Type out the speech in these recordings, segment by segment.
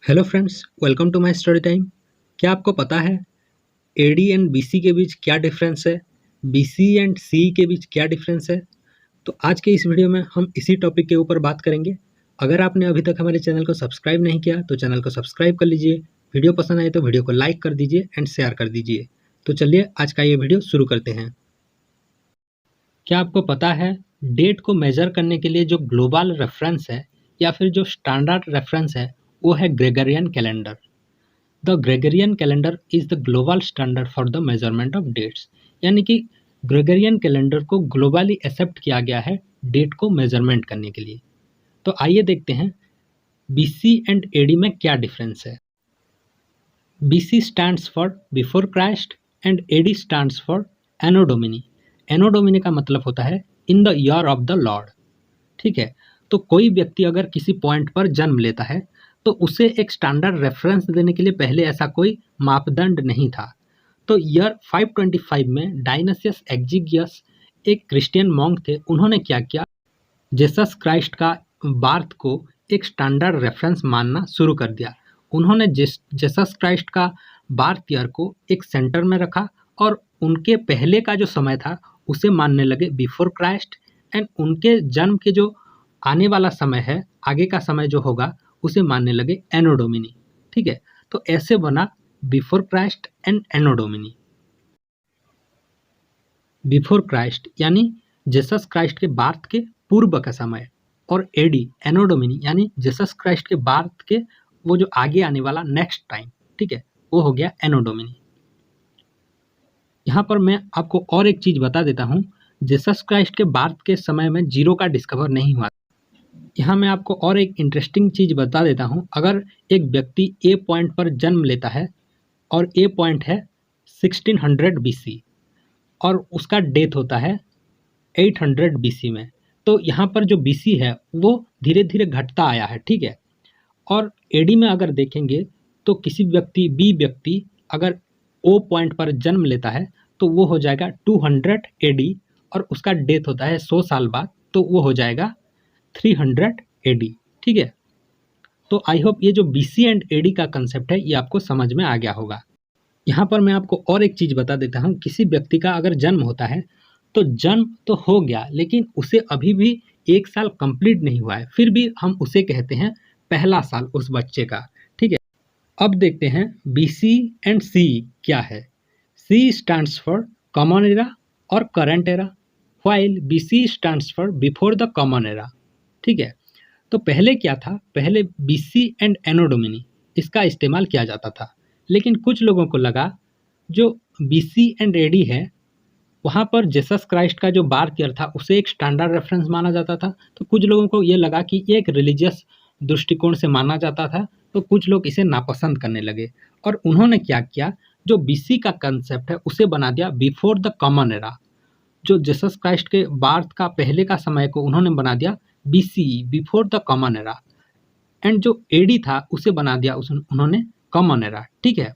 Hello friends, welcome to my study time. क्या आपको पता है एडी एंड बीसी के बीच क्या डिफरेंस है? बीसी एंड सी के बीच क्या डिफरेंस है? तो आज के इस वीडियो में हम इसी टॉपिक के ऊपर बात करेंगे। अगर आपने अभी तक हमारे चैनल को सब्सक्राइब नहीं किया तो चैनल को सब्सक्राइब कर लीजिए। वीडियो पसंद आए तो वीडियो को लाइक कर दीजिए एंड शेयर कर दीजिए। तो चलिए आज का ये वीडियो शुरू करते हैं। क्या आपको पता है डेट को मेजर करने के लिए जो ग्लोबल रेफरेंस है या फिर जो स्टैंडर्ड रेफरेंस है वो है Gregorian calendar. The Gregorian calendar is the global standard for the measurement of dates. यानी कि ग्रेगरियन कैलेंडर को ग्लोबली एक्सेप्ट किया गया है डेट को मेजरमेंट करने के लिए। तो आइए देखते हैं बीसी एंड एडी में क्या डिफरेंस है। BC stands for before Christ and AD stands for Anno Domini. Anno Domini का मतलब होता है in the year of the Lord. ठीक है, तो कोई व्यक्ति अगर किसी पॉइंट पर जन्म लेता है तो उसे एक स्टैंडर्ड रेफरेंस देने के लिए पहले ऐसा कोई मापदंड नहीं था। तो ईयर 525 में डायनासियस एक्जिगियस एक क्रिश्चियन मॉन्क थे। उन्होंने क्या किया, जेसस क्राइस्ट का बार्थ को एक स्टैंडर्ड रेफरेंस मानना शुरू कर दिया। उन्होंने जेसस क्राइस्ट का बार्थ ईयर को एक सेंटर में रखा और उनके पहले का जो समय था उसे मानने लगे बिफोर क्राइस्ट, एंड उनके जन्म के जो आने वाला समय है, आगे का समय जो होगा उसे मानने लगे एनो डोमिनी। ठीक है, तो ऐसे बना before Christ and Anno Domini. Before Christ यानी जेसस क्राइस्ट के बार्थ के पूर्व का समय, और एडी एनो डोमिनी यानी जेसस क्राइस्ट के बार्थ के वो जो आगे आने वाला नेक्स्ट टाइम, ठीक है, वो हो गया एनो डोमिनी। यहाँ पर मैं आपको और एक चीज बता देता हूँ, जेसस क्राइस्ट के बार्थ के समय में जीरो का डिस्कवर नहीं हुआ। यहाँ मैं आपको और एक इंटरेस्टिंग चीज बता देता हूँ। अगर एक व्यक्ति ए पॉइंट पर जन्म लेता है और ए पॉइंट है 1600 बीसी और उसका डेथ होता है 800 बीसी में, तो यहाँ पर जो बीसी है वो धीरे धीरे घटता आया है। ठीक है, और एडी में अगर देखेंगे तो किसी बी व्यक्ति अगर ओ पॉइंट पर जन्म लेता है तो वो हो जाएगा 200 एडी, और उसका डेथ होता है 100 साल बाद, तो वो हो जाएगा 300 एडी। ठीक है, तो आई होप ये जो बीसी एंड एडी का कंसेप्ट है ये आपको समझ में आ गया होगा। यहाँ पर मैं आपको और एक चीज़ बता देता हूँ, किसी व्यक्ति का अगर जन्म होता है तो जन्म तो हो गया लेकिन उसे अभी भी 1 साल कंप्लीट नहीं हुआ है, फिर भी हम उसे कहते हैं पहला साल उस बच्चे का। ठीक है, अब देखते हैं बीसी एंड सी क्या है। C stands for common era और current era, while BC stands for before the common era. ठीक है, तो पहले क्या था, पहले बीसी एंड एनो डोमिनी इसका इस्तेमाल किया जाता था, लेकिन कुछ लोगों को लगा जो बीसी एंड एडी है वहाँ पर जेसस क्राइस्ट का जो बार्थ ईयर था उसे एक स्टैंडर्ड रेफरेंस माना जाता था। तो कुछ लोगों को ये लगा कि ये एक रिलीजियस दृष्टिकोण से माना जाता था, तो कुछ लोग इसे नापसंद करने लगे और उन्होंने क्या किया, जो बीसी का कंसेप्ट है उसे बना दिया बिफोर द कॉमन एरा। जो जेसस क्राइस्ट के बार्थ का पहले का समय को उन्होंने बना दिया BC before the common era, and जो एडी था उसे बना दिया उन्होंने कॉमन एरा। ठीक है,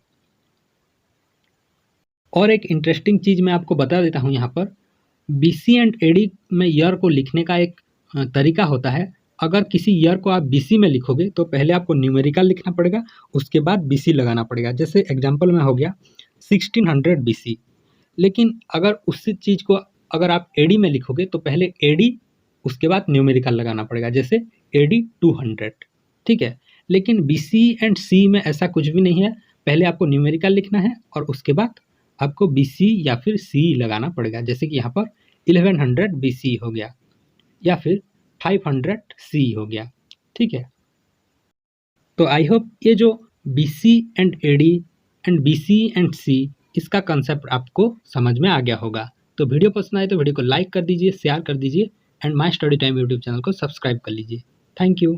और एक इंटरेस्टिंग चीज़ मैं आपको बता देता हूँ यहाँ पर, बीसी एंड एडी में ईयर को लिखने का एक तरीका होता है। अगर किसी ईयर को आप बीसी में लिखोगे तो पहले आपको न्यूमेरिकल लिखना पड़ेगा, उसके बाद बीसी लगाना पड़ेगा। जैसे एग्जांपल में हो गया 1600 बीसी, लेकिन अगर उसी चीज़ को अगर आप एडी में लिखोगे तो पहले एडी उसके बाद न्यूमेरिकल लगाना पड़ेगा, जैसे एडी 200। ठीक है, लेकिन बीसी एंड सी में ऐसा कुछ भी नहीं है, पहले आपको न्यूमेरिकल लिखना है और उसके बाद आपको बीसी या फिर सी लगाना पड़ेगा। जैसे कि यहाँ पर 1100 बीसी हो गया या फिर 500 सी हो गया। ठीक है, तो आई होप ये जो BC and AD and BC and C इसका कंसेप्ट आपको समझ में आ गया होगा। तो वीडियो पसंद आए तो वीडियो को लाइक कर दीजिए, शेयर कर दीजिए and my study time YouTube channel को सब्सक्राइब कर लीजिए। Thank you.